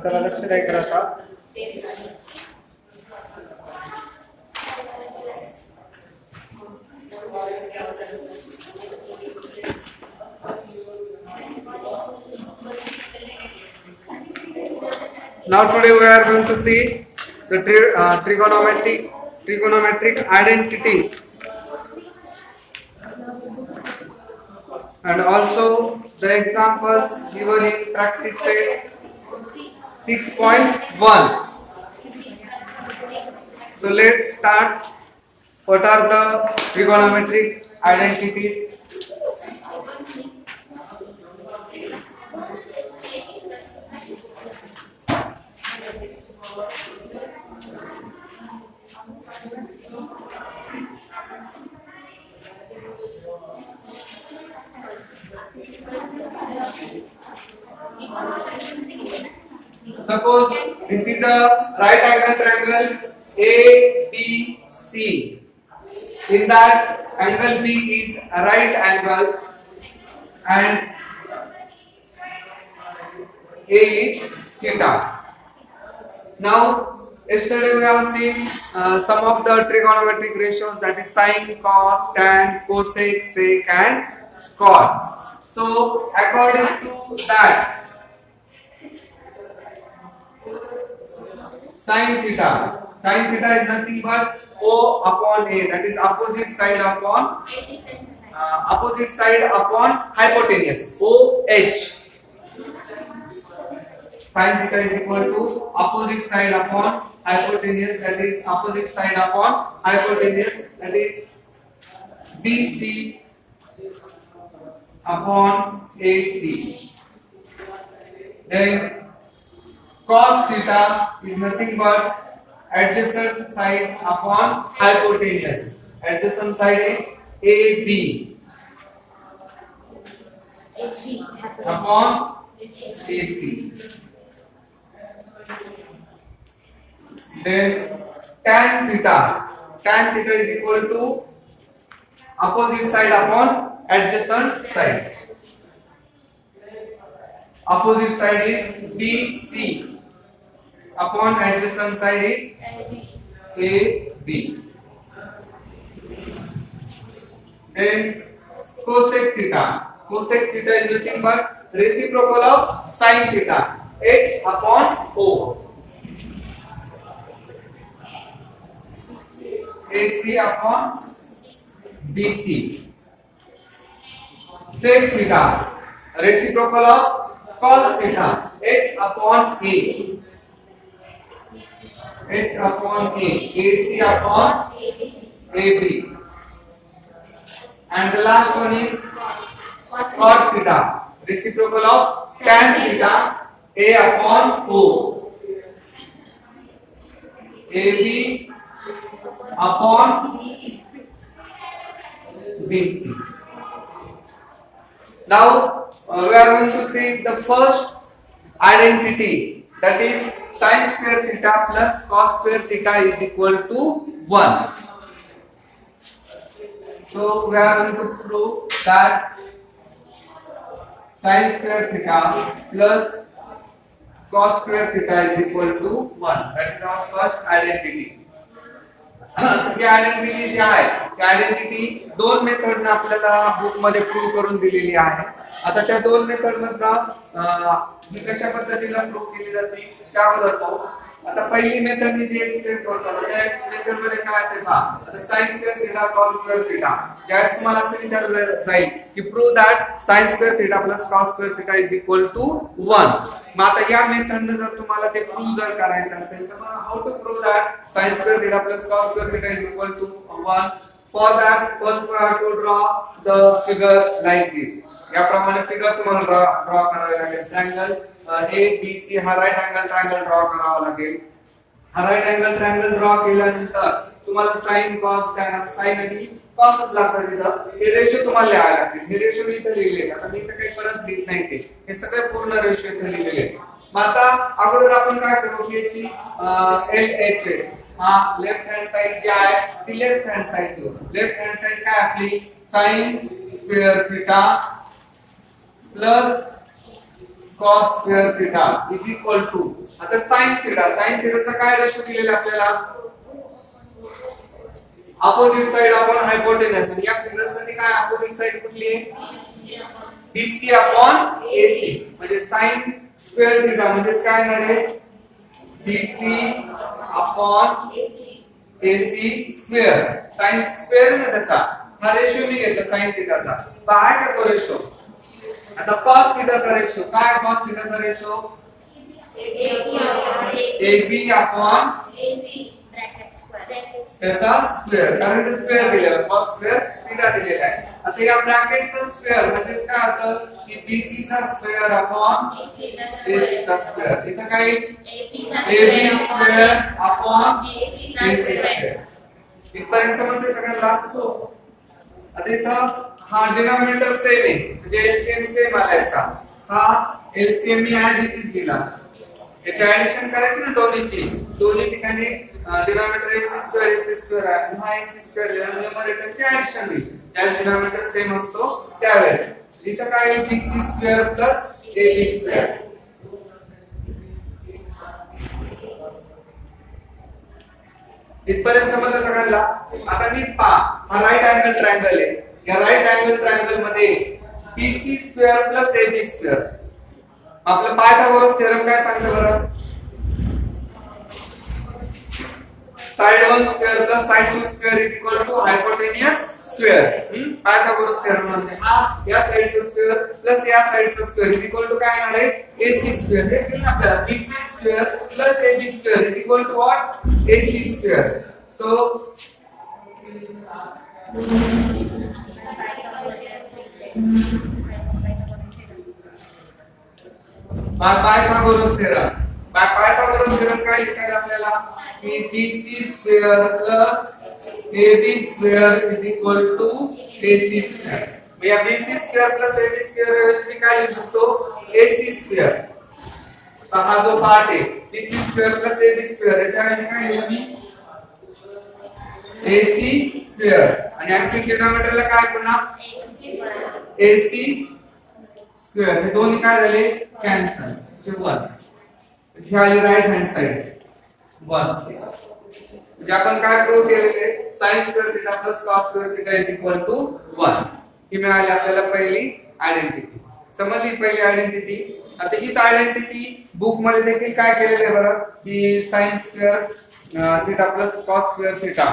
चला लक्ष काय करायचा. Now today we are going to see the trigonometric identities and also the examples given in practice set 6.1. So let's start. What are the trigonometric identities? Suppose this is a right angle triangle ABC. In that angle B is a right angle and A is theta. Now yesterday we have seen some of the trigonometric ratios, that is sine, cos, tan, cosec, sec and cot. So according to that, sin theta is nothing but O upon A, that is opposite side upon hypotenuse, OH. Sin theta is equal to opposite side upon hypotenuse, that is opposite side upon hypotenuse, that is BC upon AC. Then cos theta is nothing but adjacent side upon hypotenuse. Adjacent side is AB upon AC. Then tan theta is equal to opposite side upon adjacent side. Opposite side is BC upon adjacent side is AB. Then cosec theta is nothing but reciprocal of sin theta, H upon O. AC upon BC. Sec theta, reciprocal of cos theta, H upon A. H upon A, AC upon AB. And the last one is cot theta, reciprocal of tan theta, A upon O. AB upon BC. Now we are going to see the first identity, that is sin square theta plus cos square theta is equal to 1. So we are going to prove that sin square theta plus cos square theta is equal to 1. That is our first identity. ही identity जी आहे ती identity दोन मेथडने आपल्याला book मध्ये prove करून दिलेली आहे. आता त्या दोन मेथड मधनं ही कशा पद्धतीने प्रूव्ह केली जाते त्याबद्दल पाहू. आता पहिली मेथड मी जी एक्सप्लेन करतो त्या मेथड मध्ये काय आहे पहा. आता sin square theta cos square theta, ज्यावेळेस तुम्हाला असं विचारलं जाईल की prove that sin square theta plus cos square theta is equal to 1. मग आता या मेथडने जर तुम्हाला ते प्रूव्ह जर करायचं असेल तर मग how to prove that sin square theta plus cos square theta is equal to 1. For that first we have to draw the figure like this. याप्रमाणे फिगर तुम्हाला ड्रॉ करावे लागेल. ट्रायंगल ABC हा राईट अँगल ट्रायंगल ड्रॉ करावा लागेल. हा right angle triangle draw केल्यानंतर तुम्हाला sin cos tan sin आणि cosच लागतात. इथं हे रेशो तुम्हाला लिहावे लागतील. हे रेशो इथे लिहिले. आता मी इथे काही परत लिहित नाही ते. हे सगळे पूर्ण रेशो इथे लिहिलेले आहेत. मग आता अगोदर आपण काय करू की याची LHS हा लेफ्ट हँड साइड जी आहे ती लेफ्ट हँड साइड घेऊ. लेफ्ट हँड साइड काय आपली sin square theta plus cos square theta is equal to आता साइन थिटाचा काय रेशो दिलेला आपल्याला अपोजिट साइड अपॉन हायपोटेनस आणि या फिगरसाठी काय अपोजिट साइड कुठली आहे BC अपॉन AC म्हणजे साइन स्क्वेअर थिटा म्हणजे काय येणार आहे BC upon AC square sine square ना त्याचा हा रेशो मी घेतला साइन थिटाचा काय का तो रेशो आता cos थिटाचा रेशो काय cos थिटाचा रेशो AB अपॉन त्याचा स्क्वेअर कारण ते स्क्वेअर दिलेला cos स्क्वेअर थीटा दिलेला आहे आता या ब्रॅकेटचा स्क्वेअर म्हणजे काय होतं की BC चा स्क्वेअर अपॉन AC चा स्क्वेअर इथं काय AB square upon AC square इथपर्यंत समजते सगळ्यांना आता इथं हा डिनॉमिनेटर सेम आहे म्हणजे LCM सेम आलायचा हा LCM मी आज इथेच दिला याची ऍडिशन करायची ना दोन्ही ठिकाणी डिनॉमिनेटर AC स्क्वेअर आहे पुन्हा AC स्क्वेअर न्यूमरेटरची ऍडिशन होईल ज्या डिनॉमिनेटर सेम असतो त्यावेळेस इथं काय BC square plus AB square इथपर्यंत समजलं सगळ्यांना आता नीट पहा हा राईट अँगल ट्रायंगल आहे या राईट अँगल ट्रायंगल मध्ये BC square plus AB square आपलं पायथागोरस थेरम काय सांगतं बरं side 1 square plus side 2 square is equal to hypotenuse square Pythagoras theorem म्हणजे हा या साइडचा स्क्वेअर प्लस या साइडचा स्क्वेअर इज इक्वल टू काय येणार आहे AC स्क्वेअर हे दिलं आपल्याला BC square plus AB square is equal to what AC square so Pythagoras theorem काय लिहायला आपल्याला की BC square plus AB square is equal to AC square मग या BC square plus AB square ऐवजी काय लिहू शकतो AC स्क्वेअर तर हा जो पार्ट आहे BC square plus AB square याच्या ऐवजी काय लिहू मी AC स्क्वेअर आणि आणखी डिनॉमिनेटरला काय पुन्हा AC स्क्वेअर हे दोन्ही काय झाले कॅन्सल म्हणजे 1 ही आली राईट हँड साइड 1 म्हणजे आपण काय प्रूव्ह केलेले sin square theta plus cos square theta is equal to 1 ही मिळाली आपल्याला पहिली आयडेंटिटी समजली पहिली आयडेंटिटी आता हीच आयडेंटिटी बुक मध्ये देखील काय केलेले आहे बरं की sin square theta plus cos square theta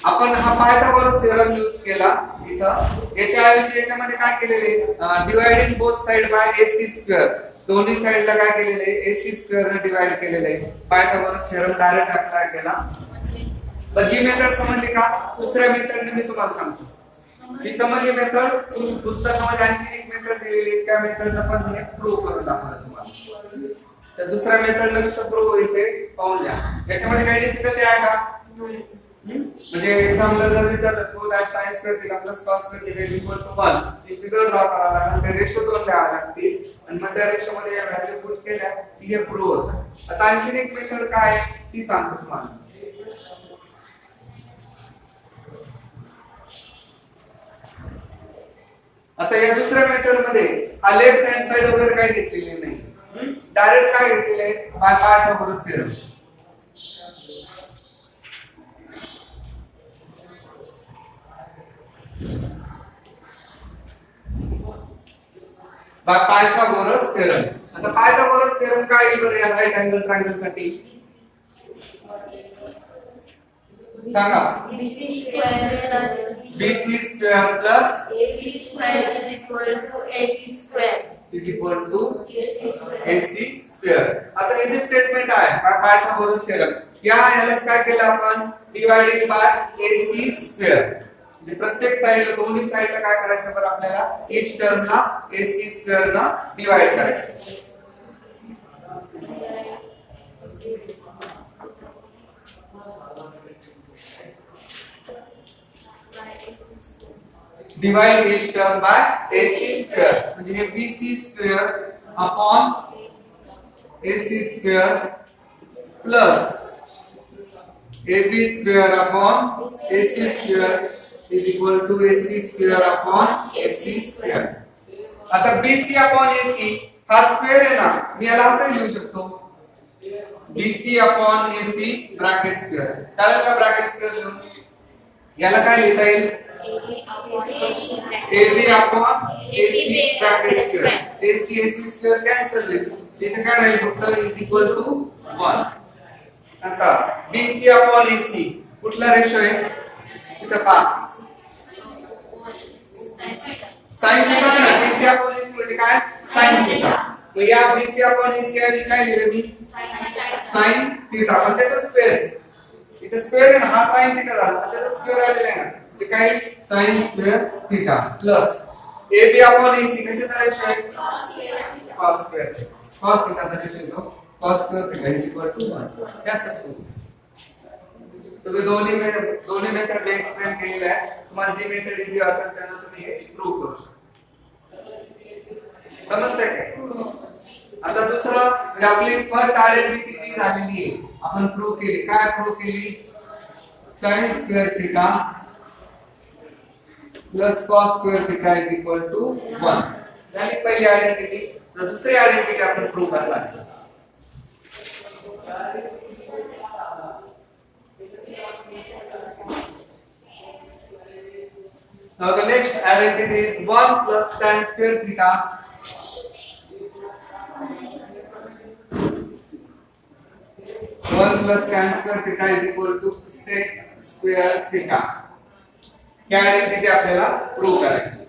आपण हा पायथागोरस थेरम यूज केला इथं याच्या ऐवजी याच्यामध्ये काय केलेले dividing both side by AC square दोन्ही साइडला काय केलेले AC स्क्वेअर ने डिवाइड केलेले पायथागोरस थेरम डायरेक्ट अप्लाय केला पण ही मेथड समजली का दुसऱ्या मेथडने मी तुम्हाला सांगतो ही समजली मेथड पुस्तकामध्ये आणखी एक मेथड दिलेली आहे त्या मेथडला पण मी प्रूव्ह करून दाखवलं तुम्हाला तर दुसऱ्या मेथडला कसं प्रूव्ह होईल ते पाहून घ्या याच्यामध्ये काही डिफिकल्टी आहे का म्हणजे एक्झाम्पल जर विचारलं तो that sine square theta plus cos square theta is equal to 1 ही फिगर ड्रॉ करायला लागेल ते रेशो दोन लिहावे लागतील आणि मग त्या रेशो मध्ये या व्हॅल्यू पुट केल्या की हे प्रूव्ह होतं आता आणखी एक मेथड काय आहे ती सांगतो तुम्हाला आता या दुसऱ्या मेथड मध्ये हा लेफ्ट हँड साइड वगैरे काही घेतलेली नाही डायरेक्ट काय घेतलेले bye Pythagoras theorem Pythagoras theorem आता पायथागोरस थेरम काय येईल बरं या राईट अँगल ट्रायंगल साठी सांगा BC square plus AB square is equal to AC square आता हे जे स्टेटमेंट आहे पायथागोरस थेरम याला काय केलं आपण डिवाइडिंग बाय AC स्क्वेअर म्हणजे प्रत्येक साइडला दोन्ही साइडला काय करायचं बरं आपल्याला ईच टर्मला AC स्क्वेअर ने डिवाइड करायचं divide each term by AC square म्हणजे हे BC square upon AC square plus AB square upon AC square is equal to AC square upon AC square. आता BC upon AC हा square आहे ना, मी याला असं लिहू शकतो BC upon AC bracket square. चालेल का ब्रॅकेट स्क्वेअर लिहून? याला काय लिहिता येईल? AB upon AC bracket square. AC square cancel होईल. इथे काय राहील फक्त इज इक्वल टू 1. आता BC अपॉन AC कुठला रेशो आहे? इथे पहा sin थीटा आहे ना. BC अपॉन AC म्हणजे काय? sin theta. मग या BC अपॉन AC आणि काय लिहिले मी? sin theta. पण त्याचा स्क्वेअर आहे. इथे स्क्वेअर आहे ना, हा sin थीटा झाला. त्याचा स्क्वेअर आलेला आहे ना. ते काय? sin square theta plus AB upon AC कशाचा रेशो आहे? cos square. cos थीटाचा रेशो येतो cos square theta is equal to 1. या सब तुम्ही दोन्ही मेथड मी एक्सप्लेन केलेले आहे. तुम्हाला जी मेथड इझी वाटेल त्यांना तुम्ही हे प्रूव्ह करू शकता. समजतंय का? आता दुसरं म्हणजे आपली फर्स्ट आयडेंटिटी जी झालेली आहे, आपण प्रूव्ह केली. काय प्रूव्ह केली? sin square theta plus cos square theta is equal to 1 झाली पहिली आयडेंटिटी. तर दुसरी आयडेंटिटी आपण प्रूव्ह करणार आहे. Now the next identity is 1 plus tan square theta. 1 plus tan square theta is equal to sec square theta. He identity आपल्याला prove करायची.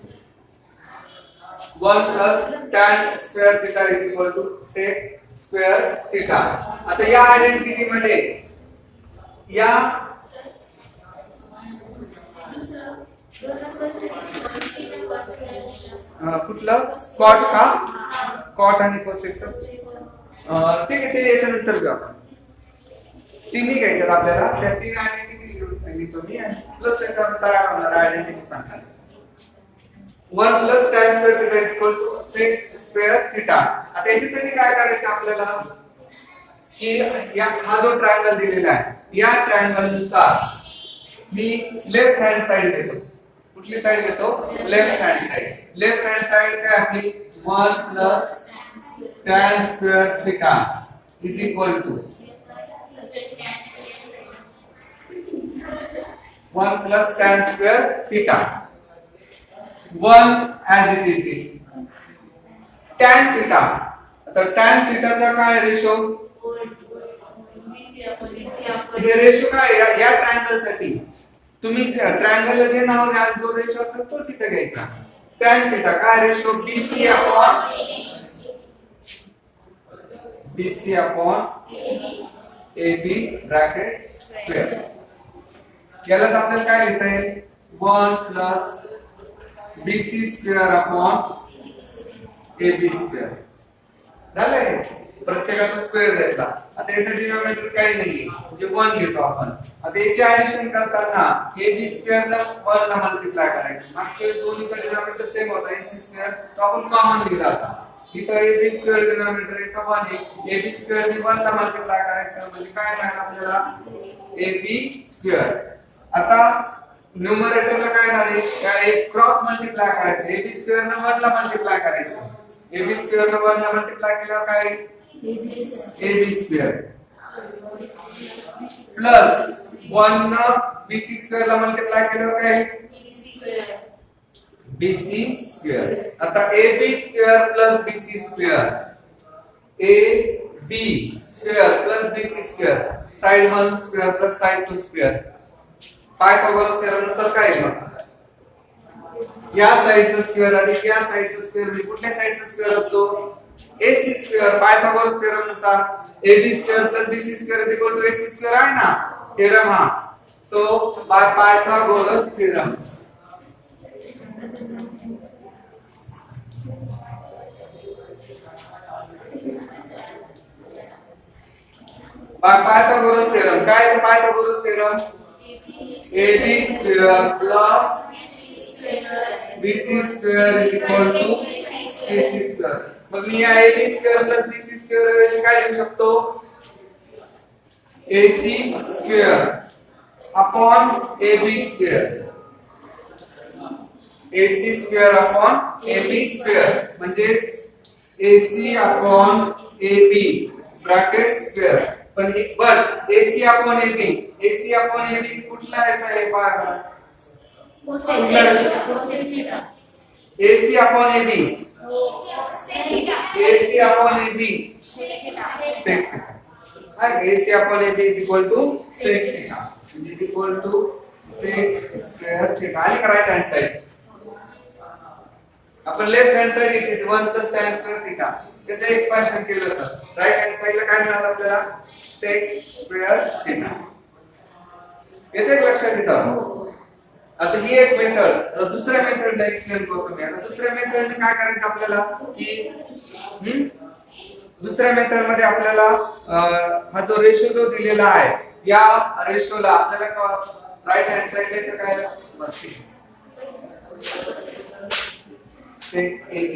1 plus tan square theta is equal to sec square theta. आता या identity मध्ये या कुठलं cot का? Cot आणि कोसेकचं ठीक आहे, ते याच्यानंतर घेऊ आपण. तिन्ही घ्यायच्यात आपल्याला. त्या तीन आयडेंटिटी लिहितो मी आणि प्लस त्याच्यावर तयार होणार आयडेंटिटी सांगणार. 1 plus tan square theta is equal to sec square theta. आता याच्यासाठी काय करायचं आपल्याला की या हा जो ट्रायंगल दिलेला आहे, या ट्रायंगल नुसार मी लेफ्ट हँड साइड घेतो. कुठली साइड घेतो? Left hand side. Left hand side काय आपली 1 plus tan square theta is equal to 1 plus tan square theta. 1 as it is. tan theta. आता tan theta चा काय रेशो? हे रेशो काय या ट्रायंगल साठी तुम्ही ट्रायंगलला जे नाव द्याल जो रेशो असेल तोच इथे घ्यायचा. tan थीटा काय ratio? BC upon AB bracket square. यालाच आपल्याला काय लिहिता येईल? 1 plus BC square upon AB square. झालंय. प्रत्येकाचा स्क्वेअर घेतला. आता याचा डिनॉमिनेटर काही नाहीये म्हणजे 1 घेतो आपण. आता याचे ऍडिशन करताना AB स्क्वेअर ला 1 ला मल्टिप्लाय करायचं. मागच्या वेळेस दोन्हीचा डिनॉमिनेटर सेम होता AC स्क्वेअर, तो आपण कॉमन दिला होता. इथं AB स्क्वेअर डिनॉमिनेटर याचा 1 आहे. AB स्क्वेअर ने 1 ला मल्टिप्लाय करायचं म्हणजे काय मिळेल आपल्याला? AB square. आता न्यूमरेटरला काय येणार आहे? या एक क्रॉस मल्टिप्लाय करायचं. AB स्क्वेअर ने 1 ला मल्टिप्लाय करायचं. AB स्क्वेअर ने 1 ला मल्टिप्लाय केल्यावर काय? AB स्क्वेअर प्लस 1 न BC स्क्वेअर ला मल्टिप्लाय केल्यावर काय? BC square. आता AB square plus BC square, AB square plus BC square, side 1 square plus side 2 square. Pythagoras theorem नुसार काय येईल? या साइडचा स्क्वेअर आणि या साइडचा स्क्वेअर म्हणजे कुठल्या साइडचा स्क्वेअर असतो? AC square. पायथागोरस थेरम नुसार AB square plus BC square is equal to AC square आहे ना थेरम हा. So by Pythagoras theorem Pythagoras theorem काय आहे? Pythagoras theorem AB square plus BC square is equal to AC square. मग मी या AB square plus BC square ऐवजी काय लिहू शकतो? AC square upon AB square. AC square upon AB square म्हणजे AC upon AB bracket square. पण AC upon AB कुठला याचा आहे पहा. AC upon AB sec theta. AC upon AB is equal to sec theta, which is equal to sec square theta. आणि right hand side आपण left hand side इथे 1 plus tan square theta त्याचे expansion केलं तर right hand साइडला काय मिळालं आपल्याला sec square theta. येते लक्षात येतं. आता ही एक मेथड. दुसऱ्या मेथडला एक्सप्लेन करतो मी. आता दुसऱ्या मेथडने काय करायचं आपल्याला की दुसऱ्या मेथड मध्ये आपल्याला हा जो रेशो जो दिलेला आहे या रेशोला आपल्याला राइट हँड साइडला इथे काय बसते sec AB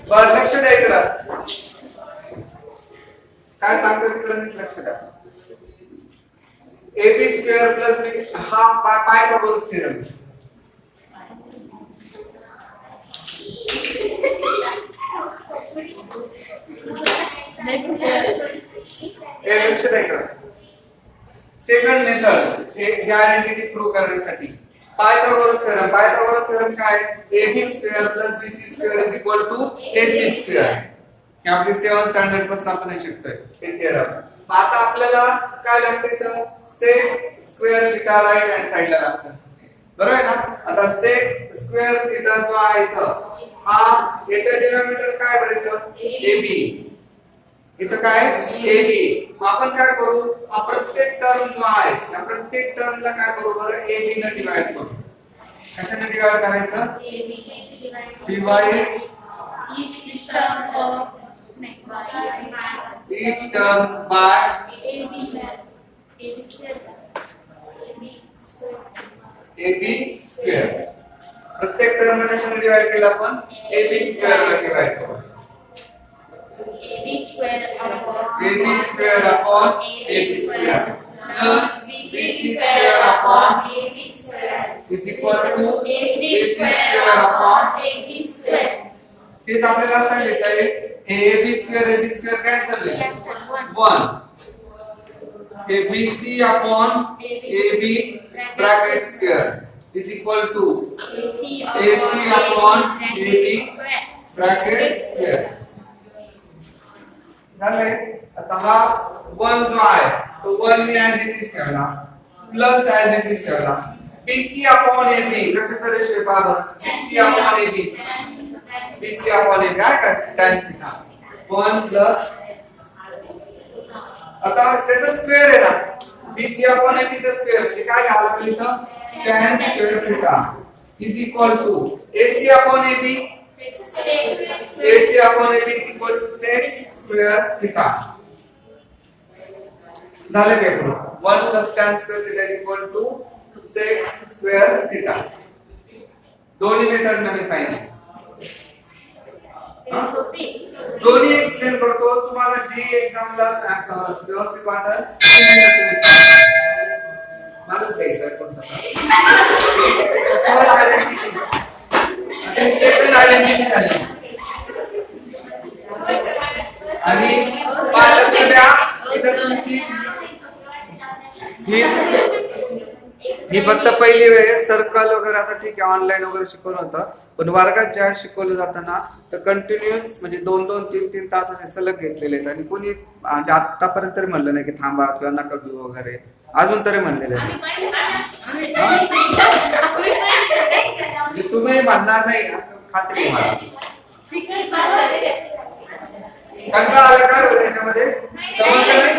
बर लक्ष द्या इकडं काय सांगतो तिकडं लक्ष द्या. AB स्क्वेअर प्लस B हा पायथागोरस थेरम. लक्ष द्या इकडं. सेकंड मेथड हे आयडेंटिटी प्रूव्ह करण्यासाठी पायथागोरस थेरम काय AB square plus BC square is equal to AC square. हे आपली 7th स्टँडर्ड पासून आपण हे शिकतोय हे थेरम. आता आपल्याला काय लागते तर sec square theta right hand साइडला लागतं. बरोबर आहे ना. आता sec स्क्वेअर थीटा जो आहे इथं हा याचा डिनॉमिनेटर काय बरं इथं AB इथं काय AB. आपण काय करू हा प्रत्येक टर्म जो आहे या प्रत्येक टर्मला काय करू बरं AB ने डिवाइड करू. कशाने डिवाइड करायचं divide each term by AB square. प्रत्येक टर्म ला कशाने डिवाइड केला आपण AB स्क्वेअर ला डिवाइड करू. AB square upon AB square plus BC square upon AB square is equal to AC square upon AB square. हेच आपल्याला असं लिहिता येईल AB square कॅन्सल होईल 1 हे BC upon AB bracket square is equal to AC upon AB bracket square. झाले. आता हा 1 जो आहे तो 1 ने ऍज इट इज ठेवला प्लस ऍज इट इज ठेवला BC upon AB कशाचा रेशो पहा BC upon AB काय का tan थीटा 1 प्लस आता त्याचा स्क्वेअर आहे ना BC upon AB चा स्क्वेअर म्हणजे काय आलं आपल्या इथं tan square theta is equal to AC upon AB AC upon AB is equal to sec square theta. झाले काय पुढे 1 plus tan square theta is equal to sec square theta. दोन्ही मेथड ने मी सांगितले. दोन्ही एक्सप्लेन करतो तुम्हाला जी एक्झामला व्यवस्थित वाटेल माझं द्यायचं कोणता थर्ड आयडेंटिटी सेकंड आयडेंटिटी झाली. आणि लक्ष द्या इथं तुमची ही फक्त पहिली वेळेस सर्कल वगैरे आता ठीक आहे ऑनलाईन वगैरे शिकवलं होतं पण वर्गात ज्या शिकवलं जाताना तर कंटिन्यूअस म्हणजे 2-2 3-3 तास असे सलग घेतलेले आहेत आणि कोणी म्हणजे आतापर्यंत तरी म्हणलं नाही की थांबा किंवा नका घेऊ वगैरे अजून तरी म्हणलेले तुम्ही म्हणणार नाही असं खात्री तुम्हाला कंटाळा आला काय होतं याच्यामध्ये समजलं नाही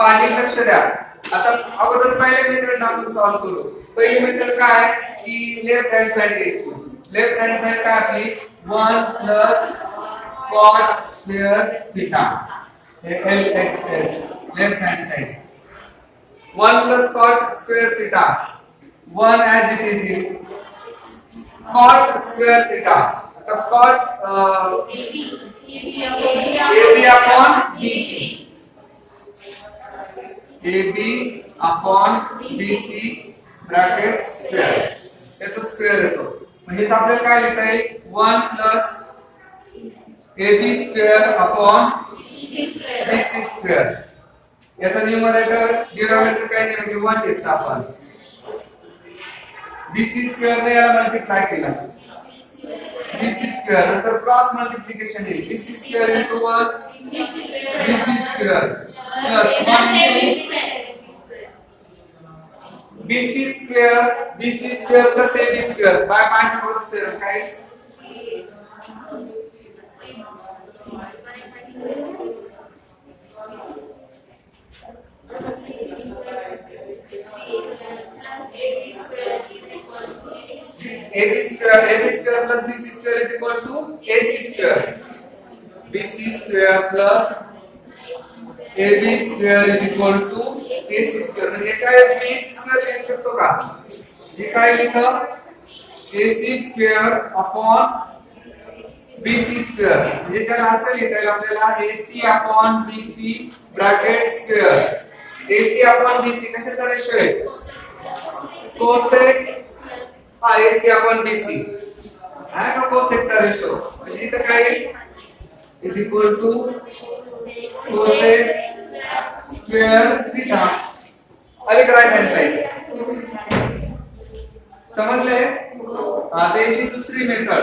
पाणी लक्ष द्या. आता अगोदर पहिल्या मेथड आपण सॉल्व करू. पहिली मेथड काय की लेफ्ट हँड साइड घ्यायची. लेफ्ट हँड साइड काय आपली 1 plus cot square theta. LHS left hand side 1 plus cot square theta. 1 as it is in cot square theta. आता cot AB upon BC. AB upon BC bracket square. याचा square येतो. म्हणजे आपल्याला काय लिहिता येईल 1 plus AB square upon BC square. याचा numerator denominator काय नाही म्हणजे 1 घेतला आपण. BC square ने याला मल्टिप्लाय केला. BC square नंतर क्रॉस मल्टिप्लिकेशन येईल. BC square into 1 BC square plus 1 into BC square plus AB square by Pythagoras theorem काय AB square plus BC square is equal to AC square. BC square plus AB square is equal to AC square. म्हणजे याच्या ऐवजी AC square लिहू शकतो का? हे काय लिहितं AC square upon BC square. म्हणजे त्याला असं लिहिता येईल आपल्याला AC upon BC bracket square. AC upon BC कशाचा रेशो आहे? cosec AC upon BC. हा का cosec चा रेशो. म्हणजे इथं काय is equal to cosec square theta. अलग राइट हँड साइड समजले. त्याची दुसरी मेथड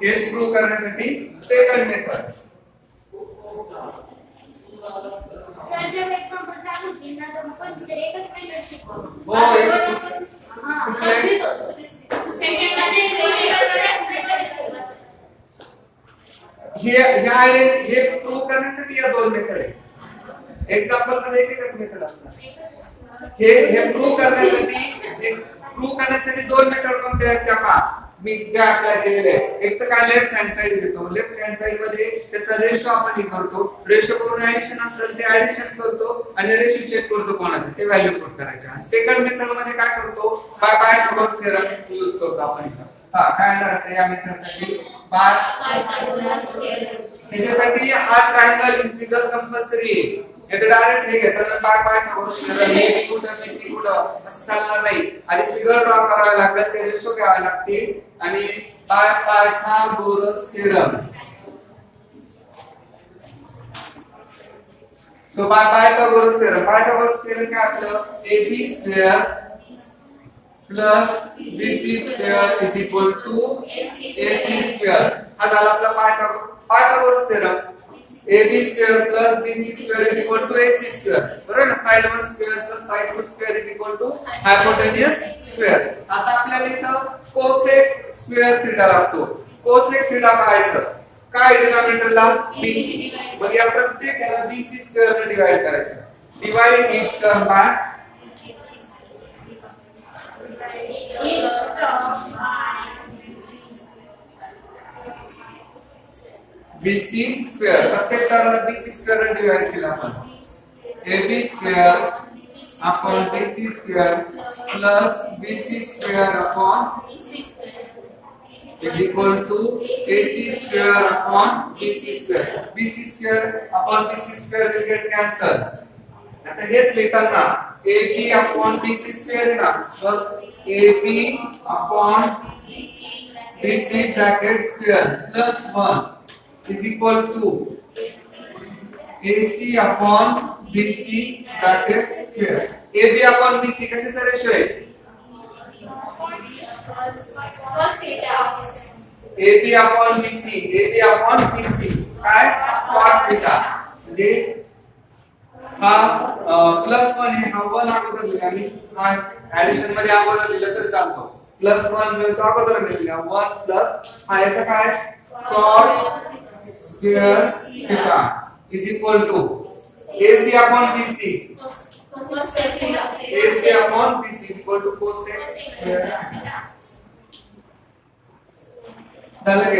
हेच प्रूव्ह करण्यासाठी सेकंड मेथड. सर जब एक नंबर चालू होती ना तो पण तिथे एकच मेथड शिकवतो. हो सेकंड मध्ये हे प्रूव्ह करण्यासाठी या दोन मेथड आहे. एक्झाम्पल मध्ये एकच मेथड असणार. हे प्रूव्ह करण्यासाठी दोन मेथड कोणत्या आहेत त्या पहा. मी ज्या अप्लाय केलेले आहे. एक तर काय लेफ्ट हँड साइड घेतो. लेफ्ट हँड साइड मध्ये त्याचा रेशो आपण हे करतो. रेशो करून ऍडिशन असेल ते ऍडिशन करतो आणि रेशो चेक करतो कोणाचे ते व्हॅल्यू पुट करायचे. आणि सेकंड मेथड मध्ये काय करतो बाय पायथागोरस थेरम यूज करतो आपण इथं. हा काय येणार या मेथडसाठी बाय पायथागोरस थेरम. त्याच्यासाठी हा ट्रायंगल इन फिगर कंपल्सरी आहे. येथे डायरेक्ट हे घेताना बाय पायथागोरस थेरम हे कुठं BC कुठं असं चालणार नाही. आधी फिगर ड्रॉ करावे लागेल ते रेशो घ्यावे लागतील आणि by Pythagoras theorem. So by Pythagoras theorem काय आपलं AB square plus BC square is equal to AC square. हा झाला आपला Pythagoras theorem. AB square plus BC square is equal to AC square. बरोबर ना. Side 1 square plus side 2 square is equal to hypotenuse square. आता आपल्याला इथं cosec square theta लागतो. cosec theta पाहायचं. काय डिनॉमिनेटरला BC. मग या प्रत्येकाला BC square ने डिवाइड करायचं. Divide each term by BC square. प्रत्येक टर्मला BC square ने डिवाइड केला आपण. AB square upon BC square plus BC square upon is equal to AC square upon BC square. BC square upon BC square will get cancelled. आता हेच लिहिताना AB upon BC square आहे ना. तर AB upon BC bracket square plus 1 is equal to AC upon BC bracket square. AB upon BC कशाचा ratio आहे? AB upon BC. AB upon BC काय cot theta. म्हणजे हा +1 आहे. हा 1 अगोदर लिहिला आणि हा ऍडिशन मध्ये अगोदर लिहिलं तर चालतो. +1 मिळतो अगोदर लिहिला 1 प्लस हा याचा काय cot square theta is equal to AC upon BC झालं काय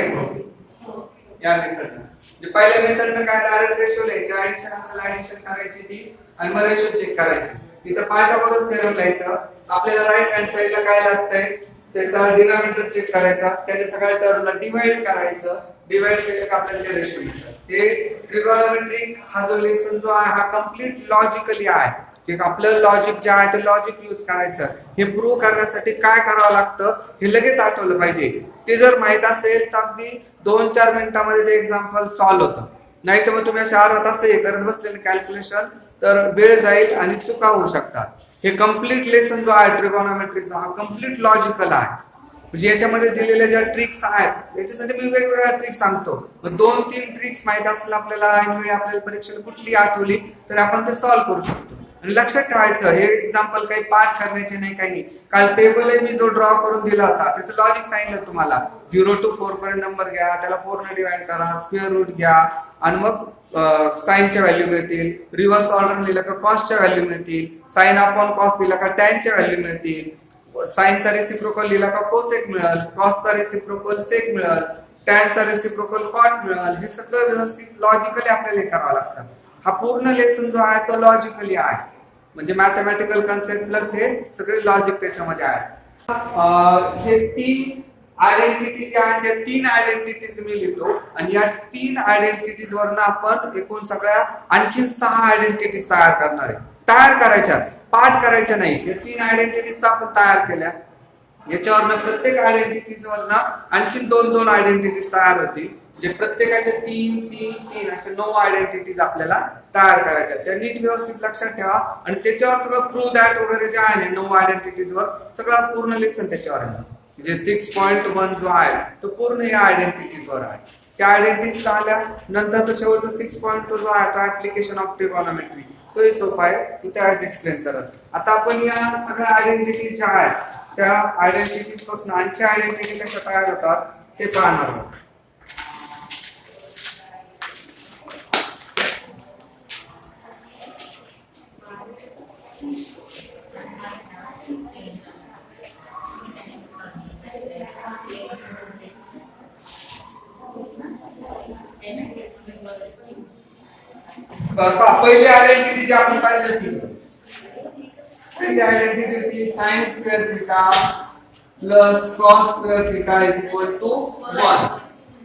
या मेथडनं म्हणजे पहिल्या मेथडनं काय डायरेक्ट रेशो लिहायचे ऍडिशन असेल ऍडिशन करायची ती आणि मग रेशो चेक करायची इथं पायथागोरस थेरम लिहायचं आपल्याला राईट हँड साइडला काय लागतंय त्याचा डिनॉमिनेटर चेक करायचा त्याच्या सगळ्या टर्मला डिवाइड करायचं डिवाइड केलं की आपल्याला ते रेशो मिळतात हे ट्रिगोनोमेट्रिक हा जो लेसन जो आहे हा कंप्लीट लॉजिकली आहे जे आपलं लॉजिक जे आहे ते लॉजिक यूज करायचं हे प्रूव्ह करण्यासाठी काय करावं लागतं हे लगेच आठवलं पाहिजे ते जर माहित असेल तर अगदी 2-4 मिनिटांमध्ये ते एक्झाम्पल सॉल्व्ह होतं नाही तर मग तुम्ही 4 तास हे करत बसलेले कॅल्क्युलेशन तर वेळ जाईल आणि चुका होऊ शकतात हे कंप्लीट लेसन जो आहे ट्रिगोनोमेट्रीचा हा कंप्लीट लॉजिकल आहे म्हणजे याच्यामध्ये दिलेल्या ज्या ट्रिक्स आहेत याच्यासाठी मी वेगवेगळ्या ट्रिक्स सांगतो मग 2-3 ट्रिक्स माहित असतील आपल्याला ऐनवेळी आपल्याला परीक्षेला कुठली आठवली तर आपण ते सॉल्व्ह करू शकतो आणि लक्षात ठेवायचं हे एक्झाम्पल काही पाठ करण्याचे नाही काही नाही काल टेबल मी जो ड्रॉ करून दिला होता त्याचं लॉजिक सांगितलं तुम्हाला 0 to 4 पर्यंत नंबर घ्या त्याला 4 ने डिवाइड करा स्क्वेअर रूट घ्या आणि मग साइनच्या व्हॅल्यू मिळतील रिव्हर्स ऑर्डर लिहिलं का कॉसच्या व्हॅल्यू मिळतील साइन अपॉन कॉस दिला का टॅनच्या व्हॅल्यू मिळतील साइनचा रेसिप्रोकल लिहिला का कोसेक मिळेल कॉसचा रेसिप्रोकल सेक मिळेल टॅनचा रेसिप्रोकल कॉट मिळेल हे सगळं व्यवस्थित लॉजिकली आपल्याला करावं लागतं हा पूर्ण लेसन जो आहे तो लॉजिकली आहे म्हणजे मॅथमॅटिकल कन्सेप्ट प्लस हे सगळे लॉजिक त्याच्यामध्ये आहे हे 3 आयडेंटिटी जे आहे त्या 3 आयडेंटिटीज मी लिहितो आणि या 3 आयडेंटिटीज वरनं आपण एकूण सगळ्या आणखीन 6 आयडेंटिटीज तयार करणार आहे तयार करायच्या पाठ करायच्या नाही या 3 आयडेंटिटीज आपण तयार केल्या याच्यावरनं प्रत्येक आयडेंटिटीज वरनं आणखीन 2-2 आयडेंटिटीज तयार होतील जे प्रत्येकाचे 3 असे 9 आयडेंटिटीज आपल्याला तयार करायच्या त्या नीट व्यवस्थित लक्षात ठेवा आणि त्याच्यावर सगळं प्रूव्ह दॅट वगैरे जे आहे 9 आयडेंटिटीज वर सगळा पूर्ण लेसन त्याच्यावर आहे जे 6.1 जो आहे तो पूर्ण या आयडेंटिटीज वर आहे त्या आयडेंटिटीज आल्या नंतर तर शेवटचा 6.2 जो आहे तो ऍप्लिकेशन ऑफ ट्रिगोनोमेट्री तोही सोपा आहे तो त्यावेळेस एक्सप्लेन करत आता आपण या सगळ्या आयडेंटिटीज ज्या आहेत त्या आयडेंटिटीज पासून आणखी आयडेंटिटी कशा तयार होतात ते पाहणार आहोत पहिली आयडेंटिटी जी आपण पाहिली होती पहिली आयडेंटिटी होती sin square theta plus cos square theta is equal to 1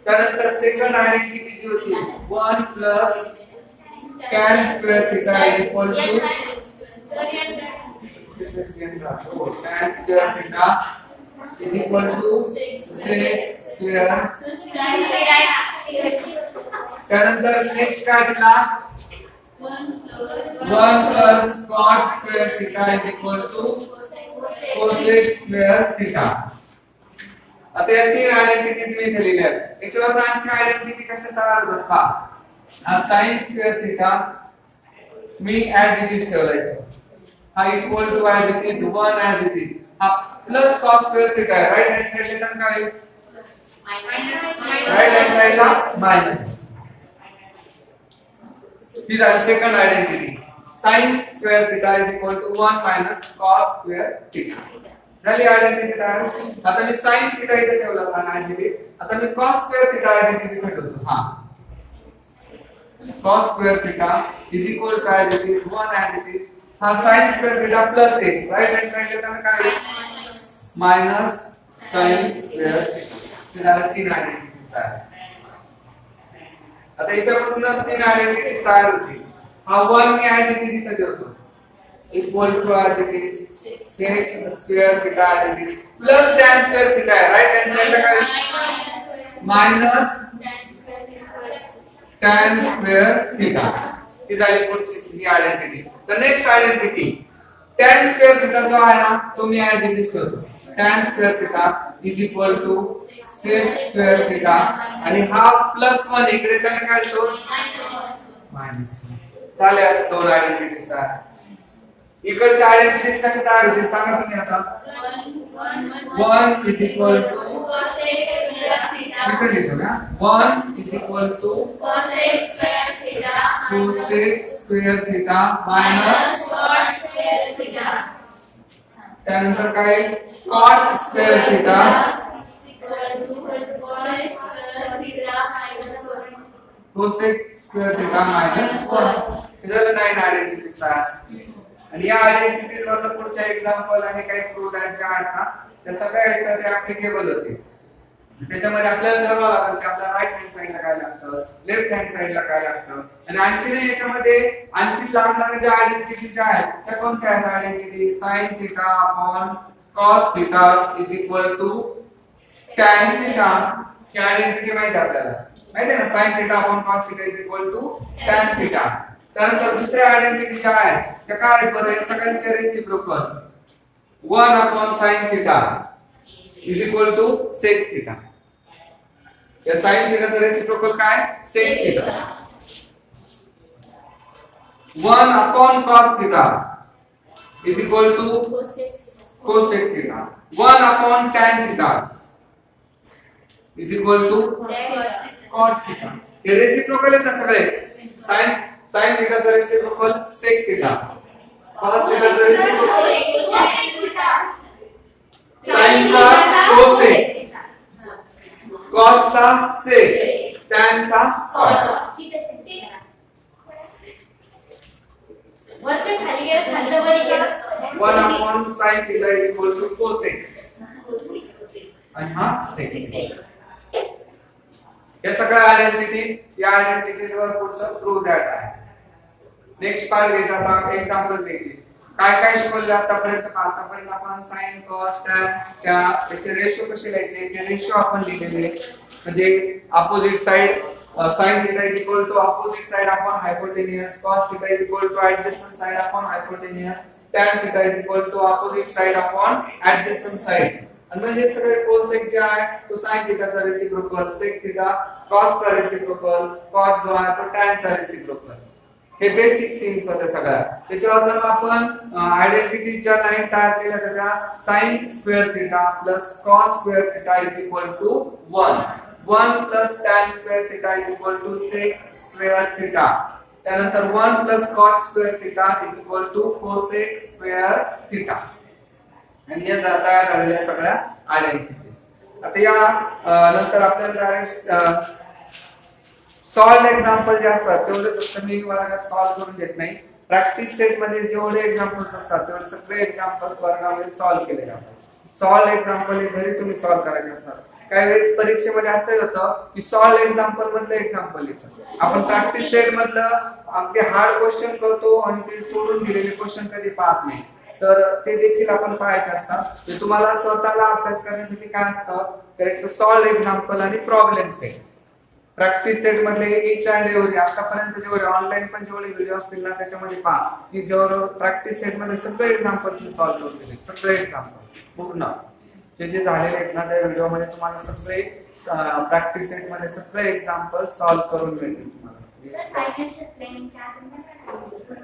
त्यानंतर सेकंड आयडेंटिटी जी होती 1 plus tan square theta is equal to tan square theta is equal to sec square त्यानंतर नेक्स्ट काय दिला 1 plus cot square theta is equal to cosec square theta आता या 3 identities मी दिलेल्या आहेत याच्यावर आणखी आयडेंटिटी कशा तयार होतात पहा हा sin square theta मी ऍज इट इज ठेवलाय हा equal to as it is 1 as it is हा प्लस cos square theta आहे राइट हँड साइडला तर काय राइट हँड साइडला मायनस ही झाली second identity sin square theta is equal to 1 minus cos square theta झाली आयडेंटिटी तयार आता मी sin थीटा इथे ठेवला होता ऍज इट इज आता मी cos square theta as it is इथे ठेवतो हा cos square theta is equal to as it is 1 as it is हा sin square theta plus 1 right hand साइडला तर काय मायनस sin स्क्वेअर थीटा झाला 3 आयडेंटिटी तयार आता याच्यापासून 3 आयडेंटिटीज तयार होतील हा 1 मी ऍज इट इज इथे ठेवतो equal to as it is sec square theta as it is plus tan square theta आहे राइट हँड साइडला काय मायनस tan स्क्वेअर थीटा ही झाली पुढची identity the next identity tan square theta जो आहे ना तो मी ऍज इट इज ठेवतो tan square theta is equal to sec square theta आणि हा प्लस 1 इकडे त्याला काय होतो मायनस झाल्या 2 आयडेंटिटीज तयार इकडच्या आयडेंटिटीज कशा तयार होतील सांगा तुम्ही आता 1 इज इक्वल टू इथे लिहितो ना 1 is equal to cosec square theta minus cot square theta त्यानंतर काय cot square theta equal to cosec cosec square theta minus 1 हे झालं 9 आयडेंटिटीज आणि या आयडेंटिटीज वरनं पुढच्या एक्झाम्पल आणि काही प्रूव्ह ज्या आहेत ना त्या सगळ्या आहेत ते ऍप्लिकेबल होते. त्याच्यामध्ये आपल्याला ठरवावं लागेल की आपल्याला राईट हँड साइडला काय लागतं, लेफ्ट हँड साइडला काय लागतं आणि आणखी याच्यामध्ये आणखी लागणाऱ्या ज्या आयडेंटिटी ज्या आहेत त्या कोणत्या आहेत identity sin theta upon cos theta is equal to tan theta ही आयडेंटिटी माहिती आहे आपल्याला माहिती आहे ना sin theta upon cos theta is equal to tan theta. त्यानंतर दुसऱ्या आयडेंटिटी ज्या आहेत त्या काय आहेत बरं या सगळ्यांचे reciprocal 1 upon sin theta is equal to sec theta. या sin थीटाचा रेसिप्रोकल काय sec theta. 1 upon cos theta is equal to cosec theta. 1 upon tan theta is equal to cos theta. हे रेसिप्रोकल आहेत ना सगळे. sin थीटाचा reciprocal sec theta. cos थीटाचा reciprocal sin चा cosec, cos चा sec, tan चा cot. वरती खाली गेलं खाली वर गेलं 1 upon sin theta is equal to cosec आणि हा sec. या सगळ्या आयडेंटिटीज या आयडेंटिटीज वर पुढचं प्रूव्ह दॅट आहे. नेक्स्ट पार्ट घ्यायचा आता एक्झाम्पल द्यायचे. काय काय शिकवलं आतापर्यंत आपण sin cos tan त्याचे रेशो कसे लिहायचे ते रेशो आपण लिहिलेले म्हणजे opposite side sin theta is equal to opposite side upon hypotenuse, cos theta is equal to adjacent side upon hypotenuse, tan theta is equal to opposite side upon adjacent side. आणि म्हणजे हे सगळे cosec जे आहे तो sin theta चा reciprocal, sec theta cos चा reciprocal, cot जो आहे तो tan चा रेसिप्रोकल. हे बेसिक थिंग्स होते सगळ्या. त्याच्यावर मग आपण आयडेंटिटी ज्या नाईन तयार केल्या त्या sin square theta plus cos square theta is equal to 1. 1 plus tan square theta is equal to sec square theta. त्यानंतर 1 plus cot square theta is equal to cosec square theta. आणि या तयार झालेल्या सगळ्या identities. आता या नंतर आपल्याला डायरेक्ट सॉल्व एक्झाम्पल जे असतात तेवढे फक्त मी वर्गात सॉल्व करून देत नाही. प्रॅक्टिस सेट मध्ये जेवढे एक्झाम्पल्स असतात तेवढे सगळे एक्झाम्पल्स वर्गामध्ये सॉल्व केले जातात. सॉल्व एक्झाम्पल हे घरी तुम्ही सॉल्व करायचे असतात. काही वेळेस परीक्षेमध्ये असं होतं की सॉल्व एक्झाम्पल मधलं एक्झाम्पल येतं. आपण प्रॅक्टिस सेट मधलं अगदी हार्ड क्वेश्चन करतो आणि ते सोडून दिलेले क्वेश्चन कधी पाहत नाही. तर ते देखील आपण पाहायचे असतात. ते तुम्हाला स्वतःला अभ्यास करण्यासाठी काय असतं तर एक सॉल्व एक्झाम्पल आणि प्रॉब्लेम सेट. प्रॅक्टिस सेट मधले each and every आतापर्यंत जेवढे ऑनलाईन पण जेवढे व्हिडिओ असतील ना त्याच्यामध्ये पहा की जेवढे प्रॅक्टिस सेट मध्ये सगळे एक्झाम्पल्स मी सॉल्व करून दिले. सगळे एक्झाम्पल्स पूर्ण जे झालेले आहेत ना त्या व्हिडिओ मध्ये तुम्हाला सगळे प्रॅक्टिस सेट मध्ये सगळे एक्झाम्पल सॉल्व करून मिळतील तुम्हाला.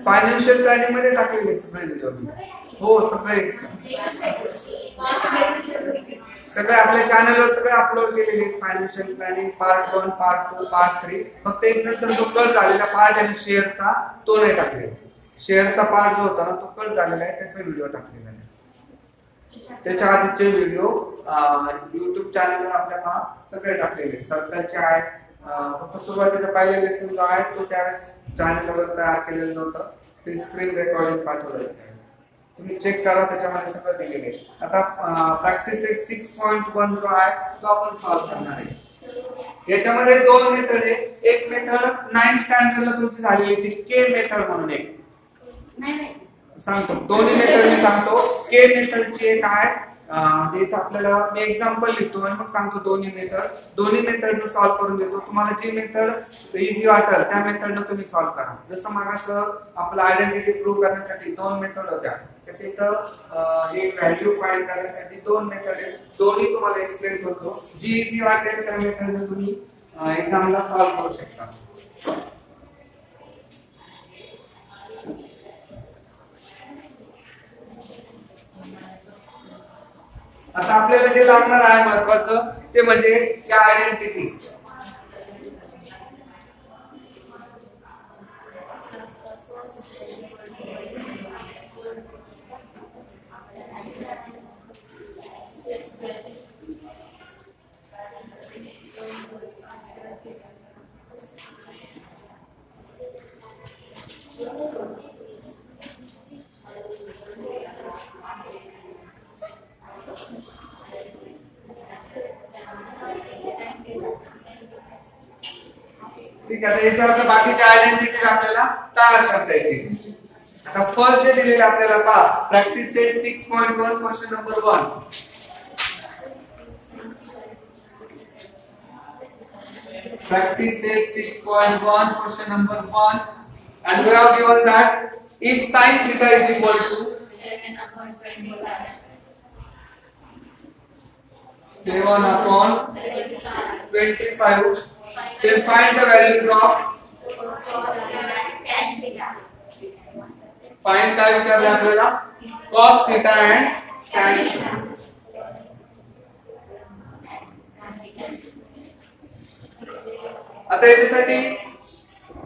फायनान्शियल प्लॅनिंग मध्ये टाकलेले सगळे व्हिडिओ. हो सगळे सगळे आपल्या चॅनलवर सगळे अपलोड केलेले आहेत. Financial planning part 1, part 2, part 3. फक्त एक नंतर जो कट झालेला पार्ट आणि शेअरचा तो नाही टाकलेला. शेअरचा पार्ट जो होता ना तो कट झालेला आहे त्याचा व्हिडिओ टाकलेला आहे. त्याच्या आधीचे व्हिडिओ YouTube चॅनलवर आपल्याला सगळे टाकलेले सर्कलचे आहेत. फक्त सुरुवातीचा पहिला लेसन जो आहे तो त्यावेळेस चॅनलवर तयार केलेलं नव्हतं. ते स्क्रीन रेकॉर्डिंग पाठवलं त्यावेळेस तुम्ही चेक करा त्याच्यामध्ये सगळं दिलेलं आहे. आता प्रॅक्टिस 6.1 जो आहे तो आपण सॉल्व करणार आहे. याच्यामध्ये दोन मेथड आहे. एक मेथड 9th स्टँडर्डला तुमची झालेली ती के मेथड म्हणून एक सांगतो. दोन्ही मेथड मी सांगतो. के मेथडची एक आहे म्हणजे इथं आपल्याला मी एक्झाम्पल लिहितो आणि मग सांगतो दोन्ही मेथडनं सॉल्व करून देतो. तुम्हाला जी मेथड इझी वाटेल त्या मेथडनं तुम्ही सॉल्व करा. जसं मागासं आपलं आयडेंटिटी प्रूव्ह करण्यासाठी दोन मेथड होत्या तसे इथं एक व्हॅल्यू फाइंड करण्यासाठी दोन मेथड आहेत. दोन्ही तुम्हाला एक्सप्लेन करतो. जी इझी वाटेल त्या मेथडनं तुम्ही एक्झामला सॉल्व करू शकता. आता आपल्याला जे लागणार आहे महत्वाचं ते म्हणजे या आयडेंटिटीज. ठीक आहे. आता याच्यावर बाकीच्या आयडेंटिटीज आपल्याला तयार करता येतील. आता फर्स्ट जे दिलेले आपल्याला पहा, practice set 6.1 question number 1. Practice set 6.1 question number 1, and we have given that if sin theta is equal to 7 upon 25. 7 upon 25, then find the values of Tan theta. find काय विचारले आपल्याला cos theta and tan theta. आता याच्यासाठी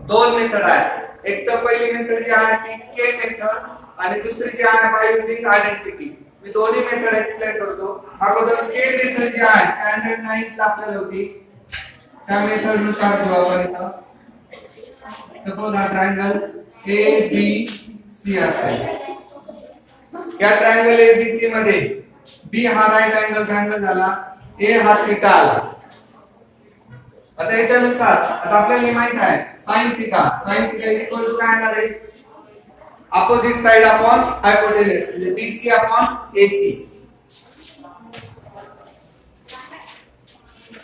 दोन method आहेत. एक तर पहिली मेथड जी आहे ती के मेथड आणि दुसरी जी आहे बाय युजिंग आयडेंटिटी. मी दोन्ही मेथड एक्सप्लेन करतो. अगोदर के मेथड जी आहे स्टँडर्ड 9 ला आपल्याला होती, त्या मेथड नुसार घेऊ आपण इथं. सपोज हा ट्रायंगल ए बी सी असेल. या ट्रायंगल ए बी सी मध्ये बी हा राईट अँगल ट्रायंगल झाला, ए हा थीटा आला. आता याच्यानुसार आता आपल्याला हे माहित आहे sin थीटा इक्वल टू काय येणार आहे, अपोजिट साइड अपॉन हायपोटेन्यूज म्हणजे BC upon AC.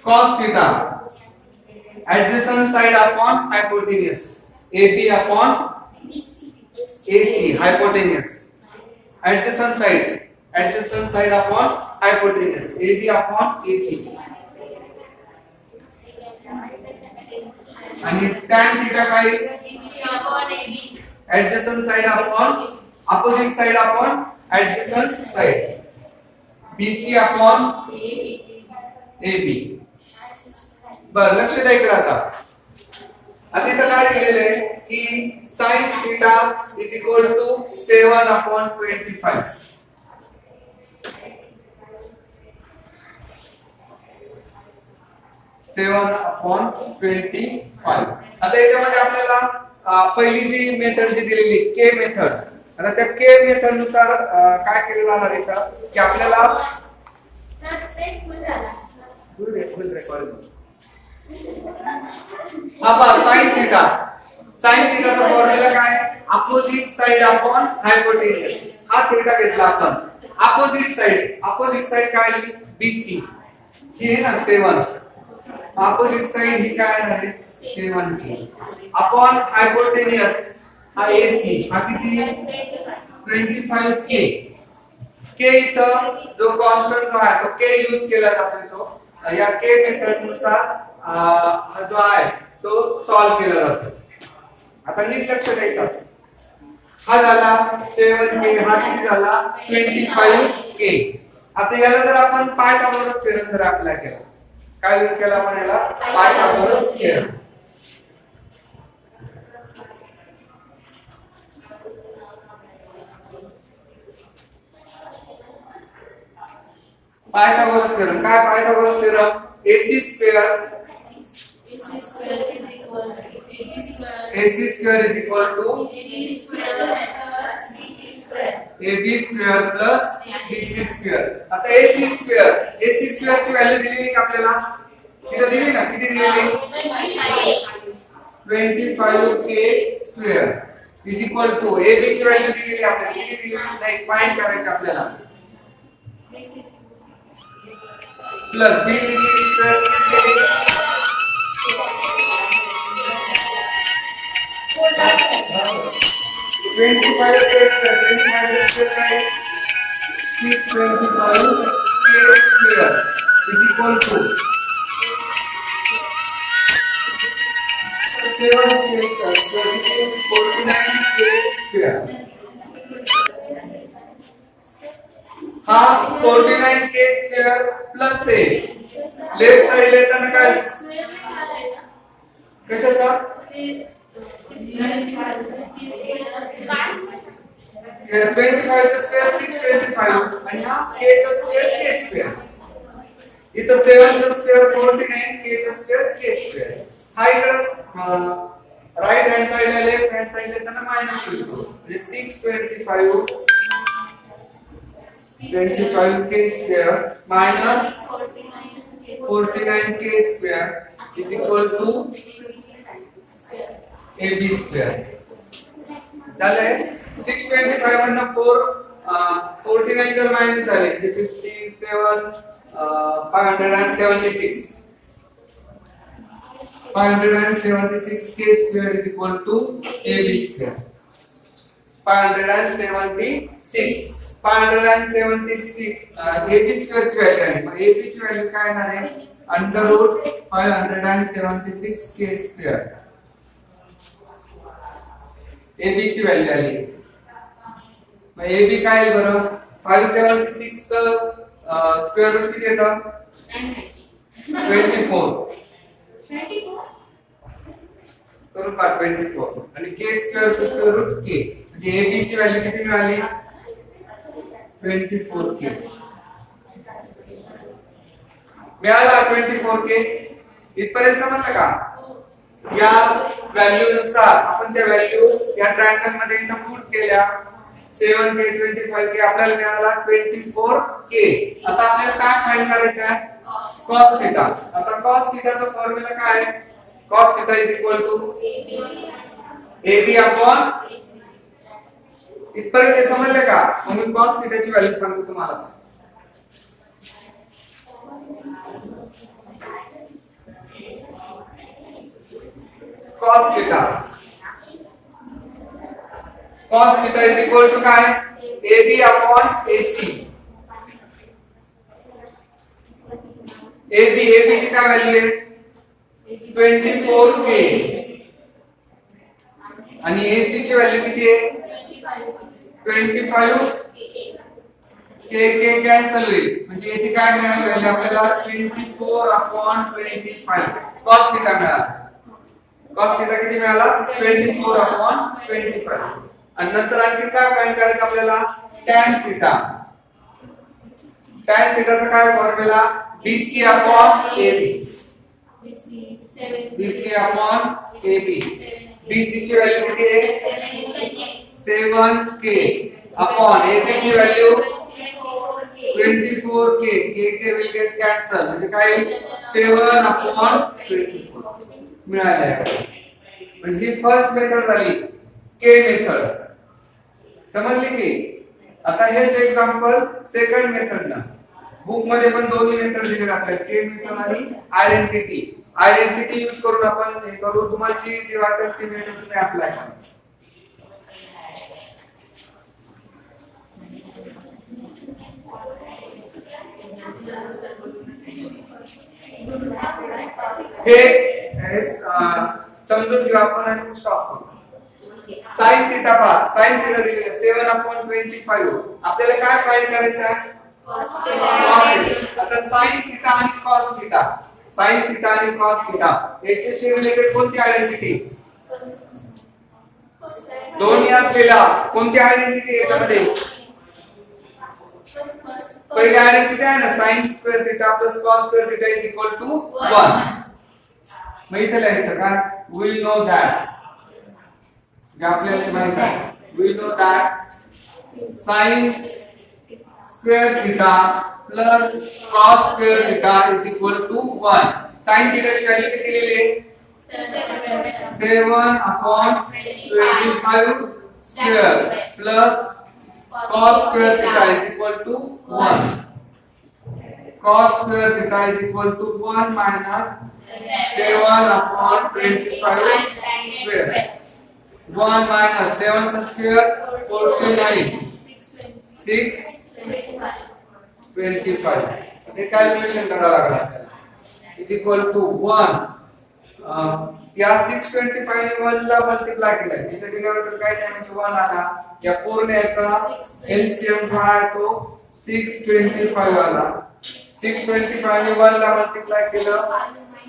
cos theta adjacent side upon hypotenuse, AB upon AC hypotenuse. adjacent side upon hypotenuse, AB upon AC. आणि tan थीटा काय, adjacent side upon opposite side upon adjacent side, BC upon AB. बर लक्ष द्या इकडे. आता इथं काय दिलेलं आहे की sin theta is equal to 7 upon 25. आता याच्यामध्ये आपल्याला पहिली जी मेथड जी दिलेली के मेथड, आता त्या के मेथड नुसार काय केलं जाणार इथं की आपल्याला साइन थीटाचा फॉर्म्युला काय, अपोजिट साइड अपॉन हायपोटेन्यूज. हा थीटा घेतला आपण. अपोजिट साइड काय आली BC, ही आहे ना 7. अपोजिट साइड ही काय आहे 7 अपॉन हायपोटेन्यूज हा AC हा किती 25K. K इथं जो कॉन्स्टंट जो आहे तो K यूज केला जातो. तो या K मेथड नुसार हा जो आहे तो सॉल्व केला जातो. आता नीट लक्ष द्यायचं. हा झाला 7K, हा किती झाला 25K. आता याला जर आपण पायथागोरस थेरम जर अप्लाय केला, काय यूज केला आपण याला पायथागोरस थेरम. पायथागोरस थेरम काय, Pythagoras theorem AC square is equal to AB square plus BC square. आता AC स्क्वेअर ची व्हॅल्यू दिलेली का आपल्याला, किती दिली ना, किती दिलेली 25K square is equal to AB ची व्हॅल्यू दिलेली आपल्याला, किती दिलेली नाही फाइंड करायची आपल्याला, प्लस BC स्क्वेअर किती 49K स्क्वेअर प्लस आहे. लेफ्ट साइड येताना काय कशाचा 25 चा स्क्वेअर 625 आणि हा K चा स्क्वेअर K स्क्वेअर. इथं 7 चा स्क्वेअर 49, K चा स्क्वेअर K स्क्वेअर. हा इकडे राइट हँड साइडला लेफ्ट हँड साइडला येताना मायनस होईल म्हणजे 25K square minus 49K square is equal to AB square झालंय 625 मधनं 49 जर मायनस झाले म्हणजे 57 576 k square is equal to AB square 576 AB square ची व्हॅल्यू आहे मग AB ची व्हॅल्यू काय येणार आहे under root 576 k square AB ची व्हॅल्यू आली मग AB काय आहे बरं 576 चं स्क्वेअर रूट किती येतं 24 करून पहा 24 आणि k स्क्वेअर चं स्क्वेअर रूट k म्हणजे AB ची व्हॅल्यू किती मिळाली 24k मिळाला 24k इथपर्यंत समजलं का या व्हॅल्यू नुसार आपण त्या व्हॅल्यू या ट्रायंगल मध्ये इथं पुट केल्या 7k 25k आपल्याला मिळाला 24k आता आपल्याला काय फाइंड करायचं आहे cos थीटा आता cos थीटाचा फॉर्म्युला काय आहे cos थीटा AB इथपर्यंत हे समजलं का म्हणून cos थीटाची व्हॅल्यू सांगतो तुम्हाला cos theta is equal to काय AB upon AC AB ची काय व्हॅल्यू आहे 24k आणि AC ची व्हॅल्यू किती आहे 25 k कॅन्सल होईल म्हणजे याची काय मिळाली व्हॅल्यू आपल्याला 24/25 cos theta मिळाला cos theta किती मिळाला 24/25 आणि नंतर आणखी काय फाइंड करायचं आपल्याला tan theta चा काय formula BC upon AB BC ची व्हॅल्यू किती आहे 7k upon AB ची value 24k k will get cancel म्हणजे काय 7/24 मिळाले म्हणजे ही फर्स्ट मेथड झाली k मेथड समजली की आता हेच एक्झाम्पल सेकंड मेथड ना बुक मध्ये पण दोन्ही मेथड दिले आपल्याला k मेथड आणि आयडेंटिटी यूज करून आपण हे करू तुम्हाला जी इझी वाटेल ती मेथड तुम्ही अप्लाय करा हे समजून घेऊ आपण आणि मग स्टॉप करू sin थीटा पहा sin थीटा दिलेला 7/25 आपल्याला काय फाइंड करायचं आहे cos थीटा आता sin थीटा आणि cos थीटा याच्याशी रिलेटेड कोणती आयडेंटिटी दोन्ही असलेला कोणती आयडेंटिटी याच्यामध्ये पहिली आयडेंटिटी आहे ना sin square theta plus cos square theta is equal to 1 मग इथे लिहायचं का we know that जे आपल्याला माहित आहे we know that sin square theta plus cos square theta is equal to 1 sin theta ची व्हॅल्यू किती लिहिली आहे 7/25 square plus cos square theta is equal to 1 cos square theta is equal to 1 minus 7/25 square 1 minus 7 चा square 49 625 हे calculation करावं लागेल आपल्याला is equal to 1 या 625 ने 1 ला मल्टिप्लाय केलं याचा डिनोमिनेटर काय नाही म्हणजे 1 आला या पूर्ण याचा एलसीएम जो आहे तो 625 आला 625 ने 1 ला मल्टिप्लाय केलं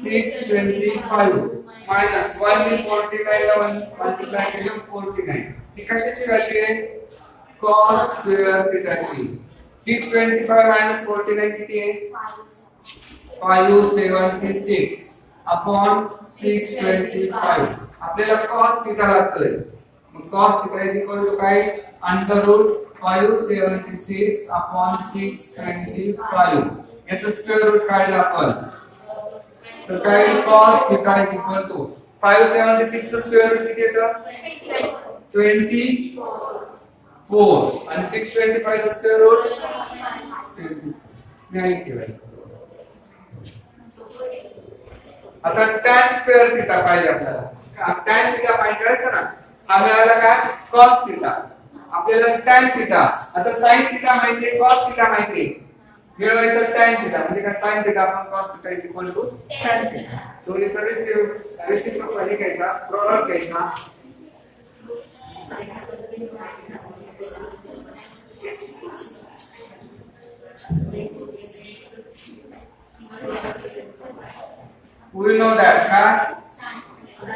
625 मायनस 1 ने 49 ला मल्टिप्लाय केलं 49 ही कशाची व्हॅल्यू आहे cos स्क्वेअर थीटा ची 625 मायनस 49 किती आहे 576 अपॉन 625 आपल्याला cos थीटा लागतोय मग cos theta is equal to काय अंडर रूट 576 upon 625 याचं स्क्वेअर रूट काढलं आपण तर काय cos theta is equal to 576 चं स्क्वेअर रूट किती येतं 24 आणि 625 चं स्क्वेअर रूट 20. नाही केलं. आता tan स्क्वेअर थीटा पाहिजे आपल्याला. tan थीटा फाइंड करायचं ना. हा मिळाला काय cos थीटा. आपल्याला tan थीटा. आता sin थीटा माहिती आहे, cos थीटा माहिती आहे. मिळवायचं tan थीटा म्हणजे काय sin थीटा आपण cos थीटा tan थीटा. दोन्हीचा रेसिप्रोकल घ्यायचा, प्रॉडक्ट घ्यायचा. We know that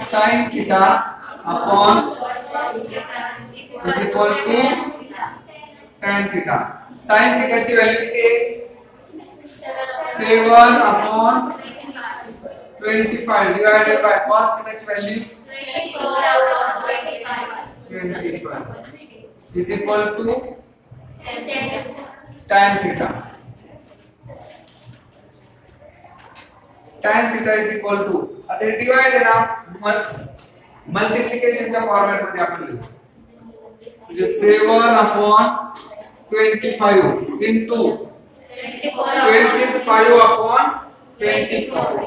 sin theta upon is equal to tan theta. Sin theta ची व्हॅल्यू किती आहे 7 upon 25 divided by cos theta ची value 25 is equal to tan theta. tan theta is equal to आता हे divide आहे ना मल्टिप्लिकेशनच्या format मध्ये आपण लिहू म्हणजे 7 upon 25 into 25 upon 25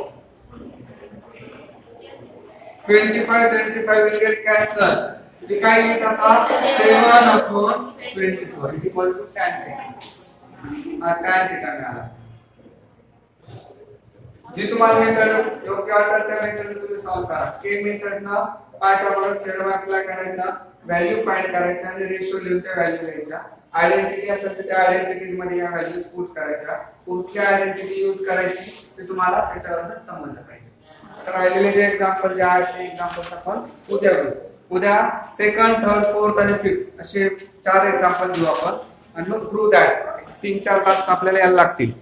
will get cancelled. We काय लिहित आता 7 upon 24 is equal to tan theta. tan theta मिळाला. जी तुम्हाला मेथड योग्य वाटेल त्या मेथड तुम्ही सॉल्व करा. के मेथड ना पायथागोरस थेरम अप्लाय करायचा, व्हॅल्यू फाइंड करायचा आणि रेशो लिहून त्या व्हॅल्यू लिहायच्या. आयडेंटिटी असेल तर त्या आयडेंटिटीज मध्ये या व्हॅल्यूज पुट करायच्या. कुठली आयडेंटिटी यूज करायची ते तुम्हाला त्याच्यावरून समजलं पाहिजे. तर राहिलेले जे एग्जांपल जे आहेत ते एग्जांपल्स आपण उद्या घेऊ. उद्या सेकंड, थर्ड, फोर्थ आणि फिफ्थ असे 4 एग्जांपल घेऊ आपण आणि मग प्रूव्ह दॅट 3-4 तास आपल्याला यायला लागतील.